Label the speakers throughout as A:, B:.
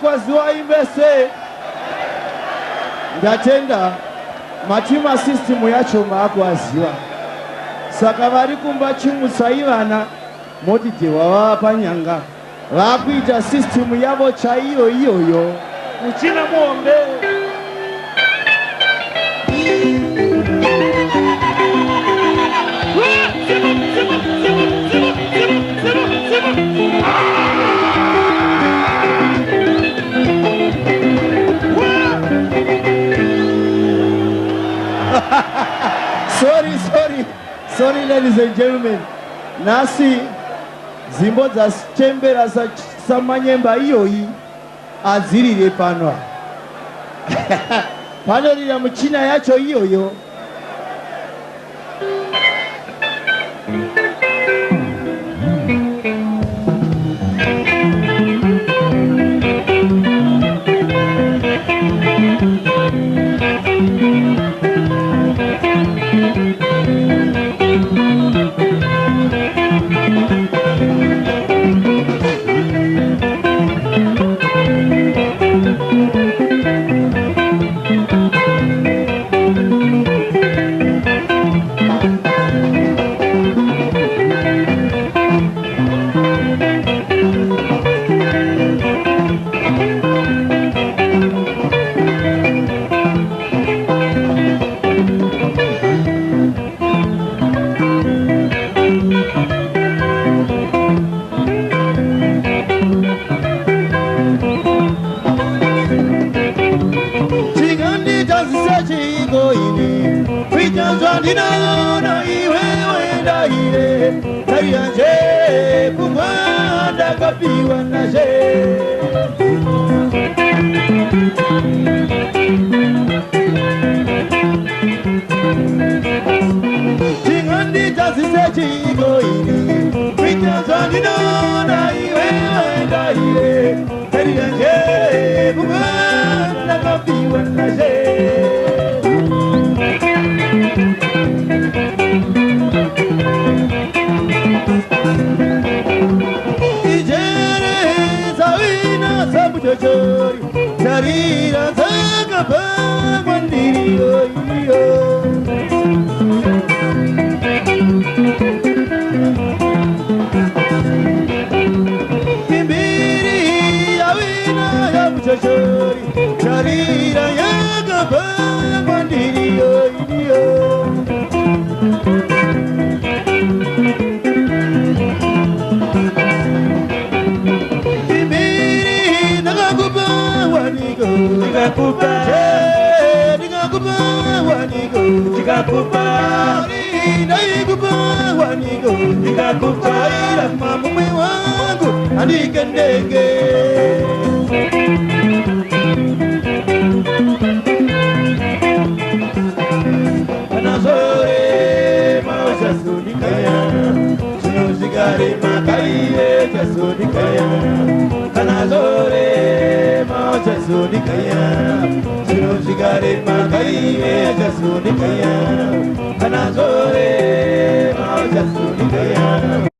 A: kwaziwa imbese ndatenda matima system yacho maakwaziwa saka vari kumba chimutsa ivana moti dewa panyanga vakuita system yavo chaiyo iyoyo uchina mombe Sorry, ladies and gentlemen. Nasi zimbo za chembera samanyemba iyoyi azirire pano. Pano lila mchina yacho iyoyo. Ndinaona iwe wenda ile tayanje kumwanda kapiwa naje Tingandi tazise chigo ini Witanza ndinaona iwe wenda ile tayanje kumwanda kapiwa naje Tarira zagapa mandiriyo Kimbiri yawina ya mchachori Tarira yagapa mandiriyo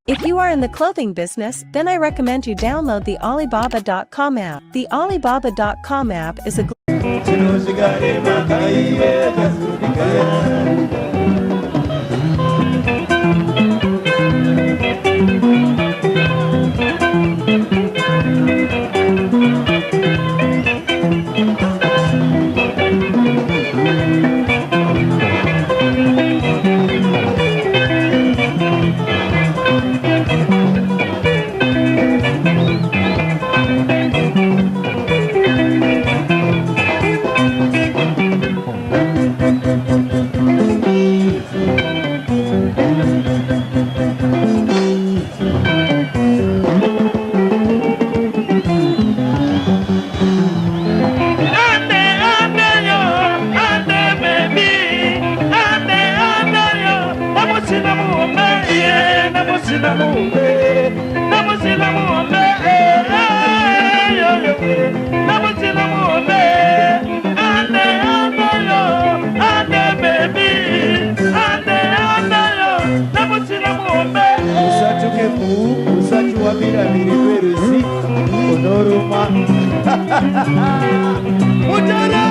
B: If you are in the clothing business, then I recommend you download the Alibaba.com app. The Alibaba.com app is a
A: Usatu wa mira miri kwerusi Onoruma Mutara!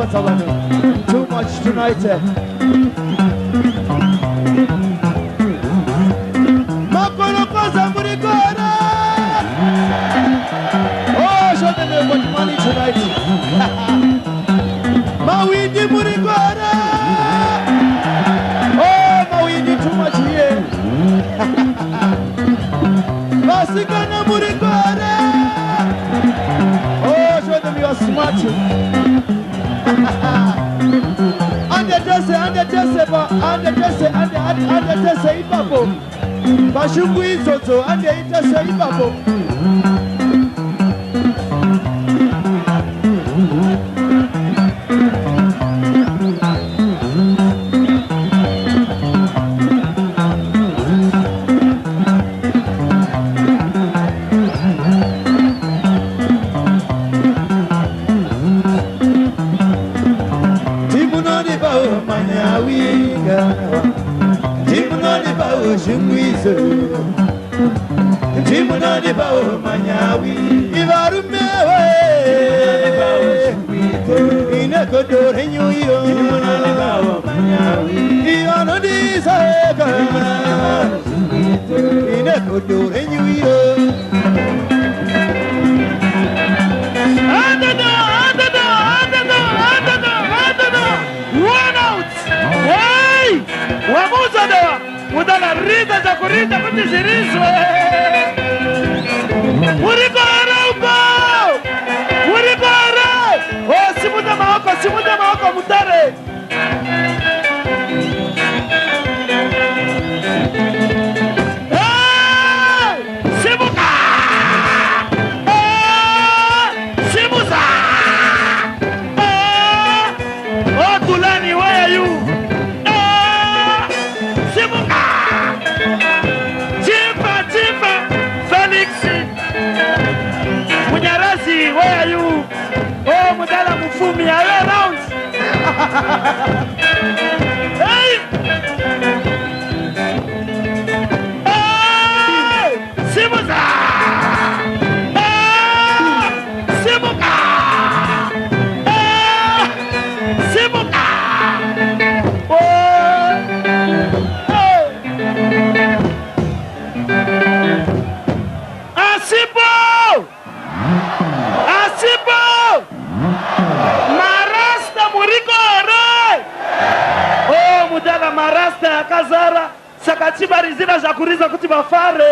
A: Too much tonight. Oh, show them what money tonight. Mawindi Murigora. Oh, Mawindi too much here. Masikana Murigora. Oh, show them you are smart. Andetese ipapo. Bashungu izozo, andetese ipapo. Timunani bao manyawi ivarumewe inakodore nyuyo timunani bao manyawi ivanodisaka inakodore nyuyo
C: one out. Hey, wamuza dawa mudala rida za kurinda kutizirizwe Murigora uko! Murigora! Oh, simuda maoko mutare! Hey! Simuka! Simuza! Oh, Tulani, where are you? Simuka! Chimpa! Felix! Munyarazi, where are you? Oh, Mudala Mufumi, are you around? Hey! Hey! Simuza! Simuka! Simuka! Oh! Asipo! Marasta Murigora! Oh, mudala marasta ya kazara sakachiba rizina za kuriza kuti bafare.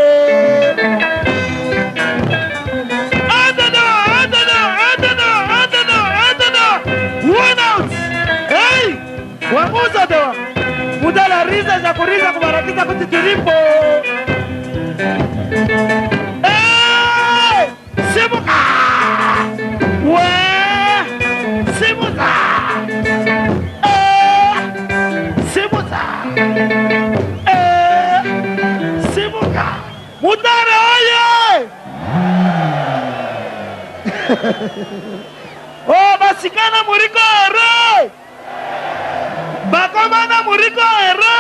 C: Adana! One out! Hey! Wamuza dawa! Mudala riza za kuriza kubarakiza kuti tulipo. Hey! Simuka! Simuza! Simuza! Simuka! Mudare oye! Oh, basikana Murigora! Bakomana Murigora!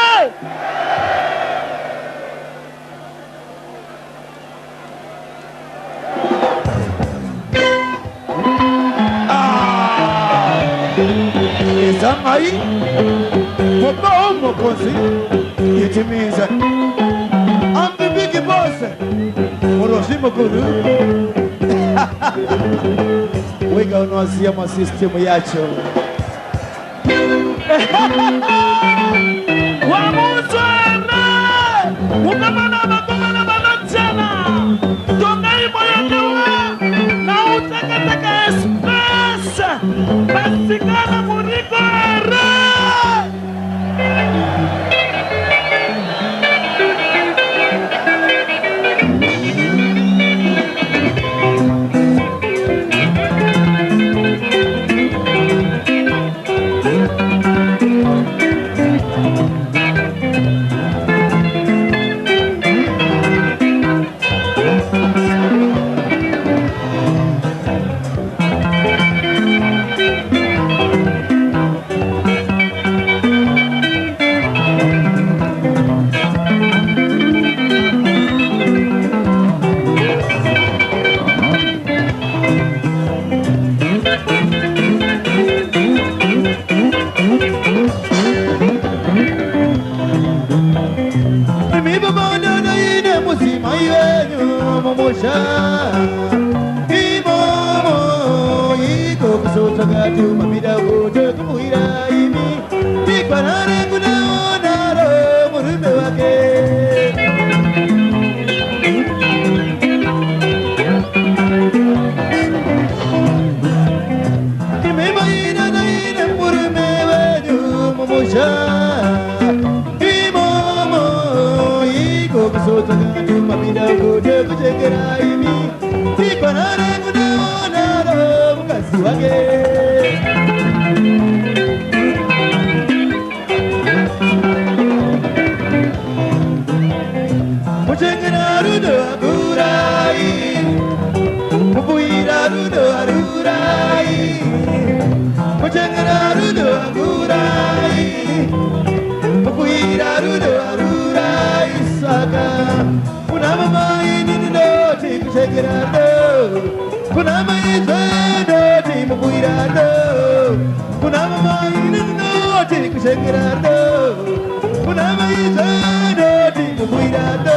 A: Zamai, Papa Mokosi, it means I'm the big boss. Moroshimo Kuru. We go no see my system yacho.
C: Wamuzana! Ukamana banachana! Tongai moyotewa! Na utakataka espesa! Basikana Murigora!
A: mumusha imomo iko kusotagati umamida gote kumuhira imi ikwanare kunaonaro murume wake imema ina na ina murume wenyu mumusha imomo iko kusotagati umamida gote kuchekera imi ikwanare kunaonaro mukazi wake Rudo agurai, mupuira rudo agurai, muchengera rudo agurai, mupuira rudo agurai saka, kunama mai nindo ti kuchengera do, kunama izendo ti mupuira do, kunama mai nindo ti kuchengera do, kunama izendo ti mupuira do.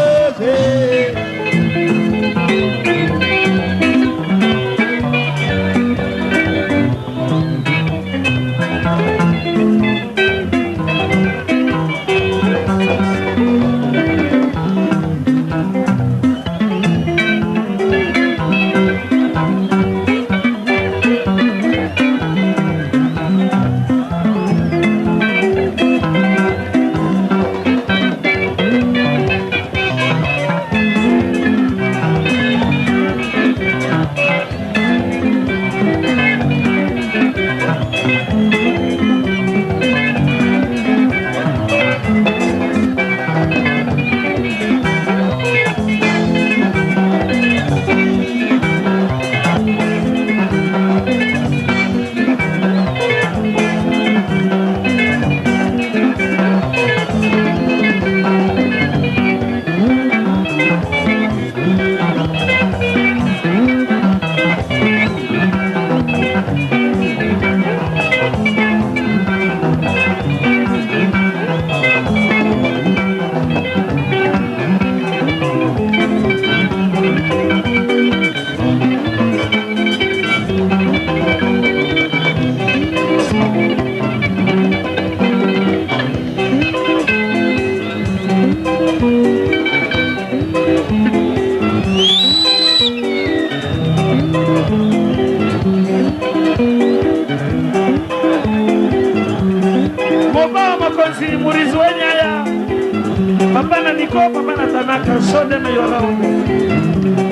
A: Papa Tanaka, show them your round.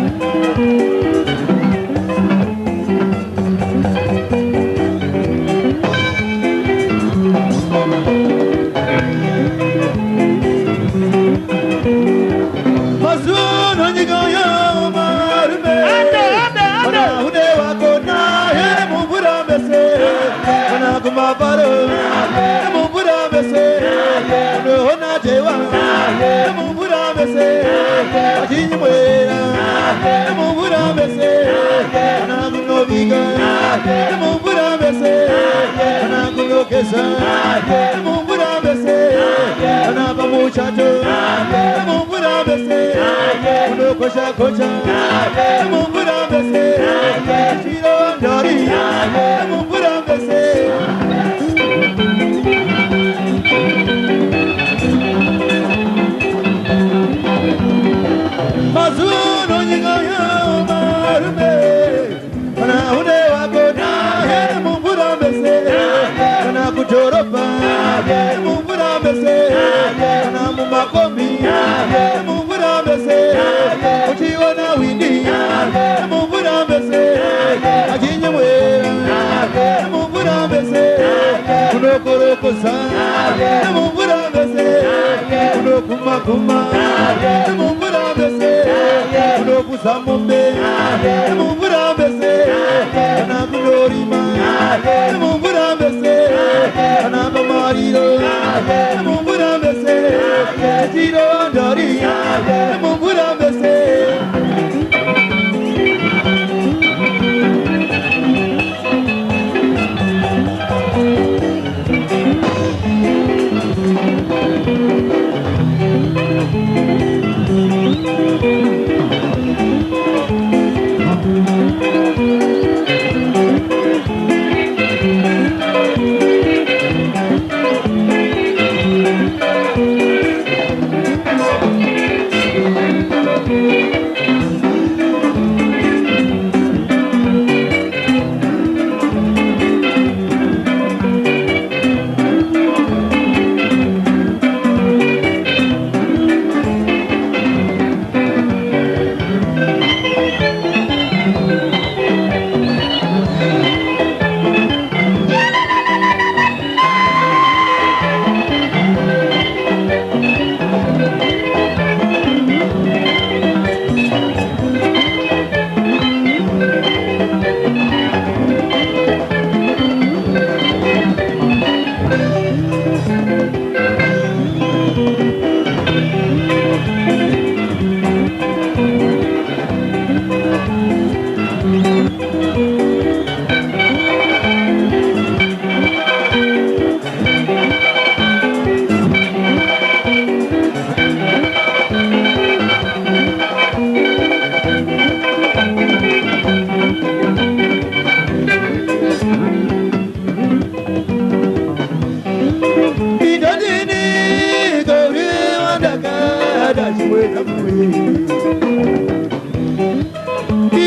A: chimweza mwe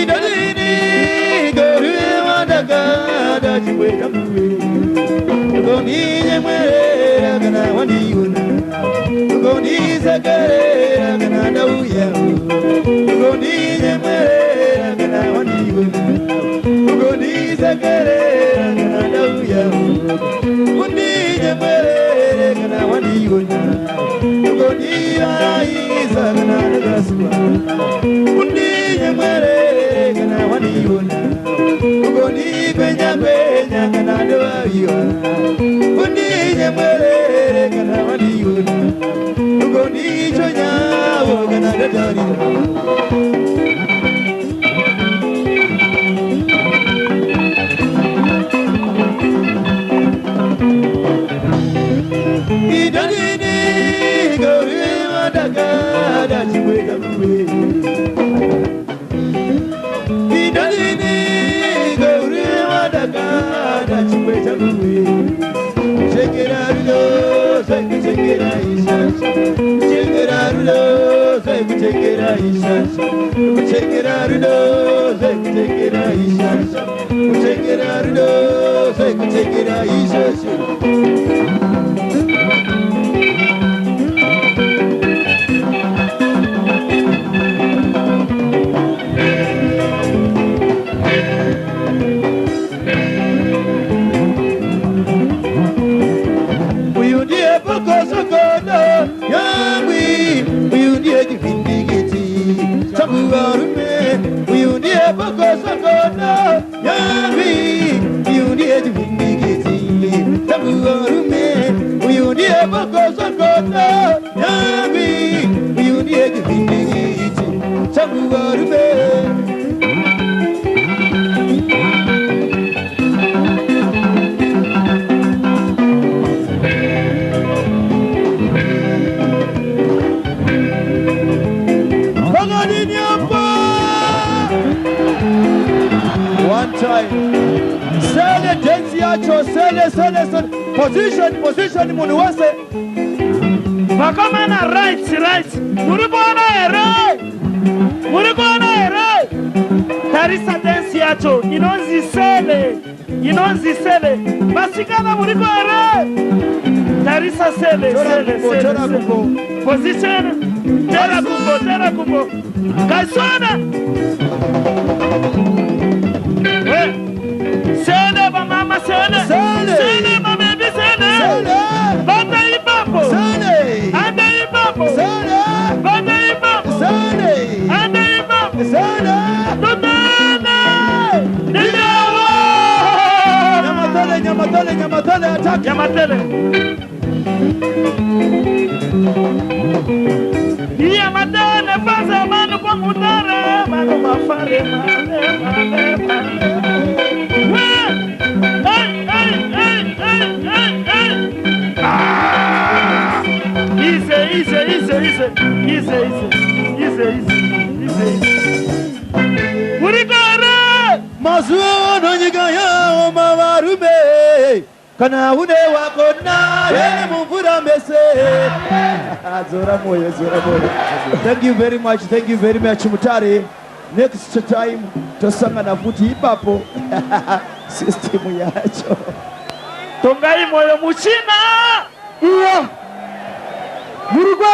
A: idalini goru wadagada chimweza mwe ugoniye mwera kana waniona ugonize kare kana dauya ugoniye mwera kana waniona ugonize kare kana dauya ugoniye mwera kana waniona ugoniya isa kana dagaswa ugoniye mwera kana waniona ugoni kwenya kwenya kana dauya ugoniye mwera kana waniona ugoni chonya kana dauya idalini goru wadagada chimweza mwe idalini goru wadagada chimweza mwe chekerarulo chekera ishasha chekerarulo chekera ishasha chekerarulo chekera ishasha chekerarulo chekera ishasha one time sele dance yacho sele position munu wase
C: bakoma na right muribona ere tarisa dance yacho inonzi sele basikana muriko ere tarisa sele position tera kumbo kasona sele ba mama sele ba baby sele bata ipapo
A: sele
C: anda ipapo
A: sele
C: bata ipapo
A: sele
C: anda ipapo
A: sele
C: tutana ndiyawo
A: nyamatele attack
C: nyamatele faza manu kwa mutare manu mafare mane Murikare
A: mazuno nyigaya omawarume kana une wako na yene mumvura mese zora moyo thank you very much Mutare. Next time tosanga na futi ipapo system yacho
C: tongai moyo muchina
A: iyo murugwa